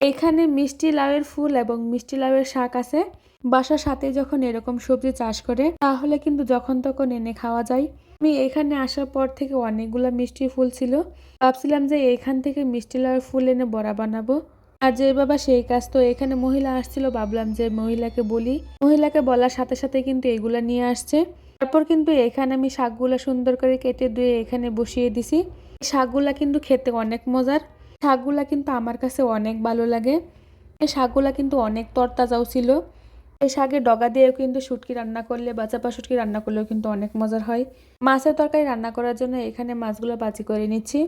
এখানে মিষ্টি লাউয়ের ফুল এবং মিষ্টি লাউয়ের শাক আছে। বাসার সাথে যখন এরকম সবজি চাষ করে তাহলে কিন্তু যখন তখন এনে খাওয়া যায়। আমি এখানে আসার পর থেকে অনেকগুলা মিষ্টি ফুল ছিল। ভাবছিলাম যে এইখান থেকে মিষ্টি লাউয়ের ফুল এনে বড়া বানাবো। আর যে বাবা সেই কাজ, তো এখানে মহিলা আসছিল, ভাবলাম যে মহিলাকে বলি। মহিলাকে বলার সাথে সাথে কিন্তু এগুলা নিয়ে আসছে। তারপর কিন্তু এখানে আমি শাকগুলা সুন্দর করে কেটে ধুয়ে এখানে বসিয়ে দিছি। শাকগুলা কিন্তু খেতে অনেক মজার। শাকগুলা কিন্তু আমার কাছে অনেক ভালো লাগে। এই শাকগুলা কিন্তু অনেক তরতাজাও ছিল। এই শাকের ডগা দিয়েও কিন্তু শুটকি রান্না করলে বা চাপা শুটকি রান্না করলেও কিন্তু অনেক মজার হয়। মাছের তরকারি রান্না করার জন্য এখানে মাছগুলো ভাজি করে নিচ্ছি।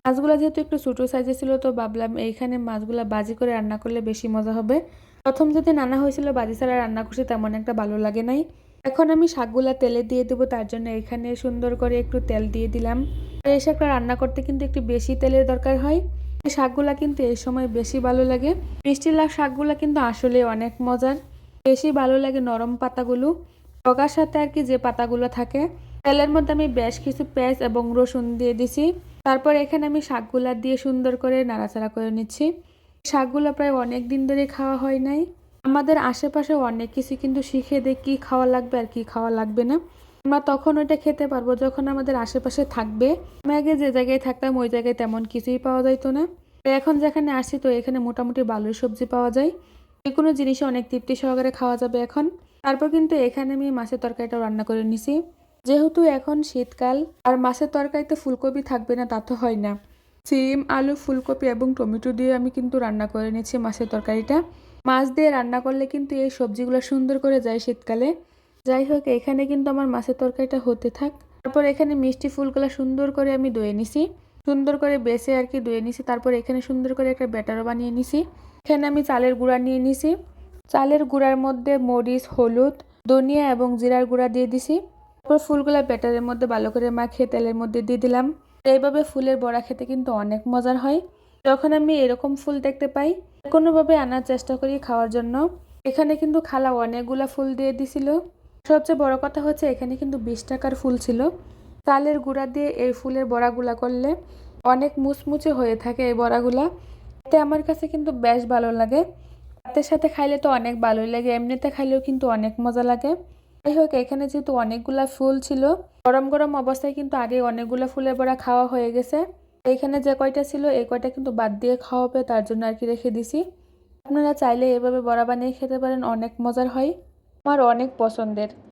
মাছগুলো যেহেতু একটু ছোটো সাইজে ছিল, তো ভাবলাম এইখানে মাছগুলো ভাজি করে রান্না করলে বেশি মজা হবে। প্রথম যদি রান্না হয়েছিল ভাজি ছাড়া রান্না করছি, তেমন একটা ভালো লাগে নাই। এখন আমি শাকগুলা তেলে দিয়ে দেবো, তার জন্য এখানে সুন্দর করে একটু তেল দিয়ে দিলাম। এই শাকটা রান্না করতে কিন্তু একটু বেশি তেলের দরকার হয়। এই শাকগুলা কিন্তু এই সময় বেশি ভালো লাগে। মিষ্টি লাউ শাকগুলা কিন্তু আসলে অনেক মজার। বেশি ভালো লাগে নরম পাতাগুলো, ডগার সাথে আর কি যে পাতাগুলো থাকে। তেলের মধ্যে আমি বেশ কিছু পেঁয়াজ এবং রসুন দিয়ে দিছি। তারপর এখানে আমি শাকগুলা দিয়ে সুন্দর করে নাড়াচাড়া করে নিচ্ছি। শাকগুলা প্রায় অনেক দিন ধরে খাওয়া হয় নাই। আমাদের আশেপাশে অনেক কিছু কিন্তু শিখে দেয় কি খাওয়া লাগবে আর কি খাওয়া লাগবে না। আমরা তখন ওইটা খেতে পারবো যখন আমাদের আশেপাশে থাকবে। আমি আগে যে জায়গায় থাকতাম ওই জায়গায় তেমন কিছুই পাওয়া যাইতো না। এখন যেখানে আসছি তো এখানে মোটামুটি ভালোই সবজি পাওয়া যায়। যে কোনো জিনিসই অনেক তৃপ্তি সহকারে খাওয়া যাবে এখন। তারপর কিন্তু এখানে আমি মাছের তরকারিটাও রান্না করে নিছি। যেহেতু এখন শীতকাল আর মাছের তরকারিতে ফুলকপি থাকবে না তা তো হয় না। সিম, আলু, ফুলকপি এবং টমেটো দিয়ে আমি কিন্তু রান্না করে নিচ্ছি মাছের তরকারিটা। মাছ দিয়ে রান্না করলে কিন্তু এই সবজিগুলো সুন্দর করে যায় শীতকালে। যাই হোক, এখানে কিন্তু আমার মাছের তরকারিটা হতে থাক। তারপর এখানে মিষ্টি ফুলগুলো সুন্দর করে আমি ধুয়ে নিছি। সুন্দর করে বেছে আর কি ধুয়ে নিছি। তারপর এখানে সুন্দর করে একটা ব্যাটারও বানিয়ে নিছি। এখানে আমি চালের গুঁড়া নিয়ে নিছি। চালের গুঁড়ার মধ্যে মরিচ, হলুদ, ধনিয়া এবং জিরার গুঁড়া দিয়ে দিছি। তারপর ফুলগুলা ব্যাটারের মধ্যে ভালো করে মাখিয়ে তেলের মধ্যে দিয়ে দিলাম। এইভাবে ফুলের বড়া খেতে কিন্তু অনেক মজার হয়। যখন আমি এরকম ফুল দেখতে পাই কোনোভাবে আনার চেষ্টা করি খাওয়ার জন্য। এখানে কিন্তু খালা অনেকগুলা ফুল দিয়ে দিছিল। সবচেয়ে বড় কথা হচ্ছে এখানে কিন্তু 20 টাকার ফুল ছিল। চালের গুঁড়া দিয়ে এই ফুলের বড়াগুলা করলে অনেক মুচমুচে হয়ে থাকে এই বড়াগুলা। এতে আমার কাছে কিন্তু বেশ ভালো লাগে। ভাতের সাথে খাইলে তো অনেক ভালোই লাগে, এমনিতে খাইলেও কিন্তু অনেক মজা লাগে। যাই হোক, এখানে যেহেতু অনেকগুলা ফুল ছিল, গরম গরম অবস্থায় কিন্তু আগে অনেকগুলা ফুলের বড়া খাওয়া হয়ে গেছে। এখানে যে কয়টা ছিল এই কয়টা কিন্তু বাদ দিয়ে খাওয়া হবে, তার জন্য আর কি রেখে দিছি। আপনারা চাইলে এভাবে বড়া বানিয়ে খেতে পারেন, অনেক মজার হয়। আমার অনেক পছন্দের।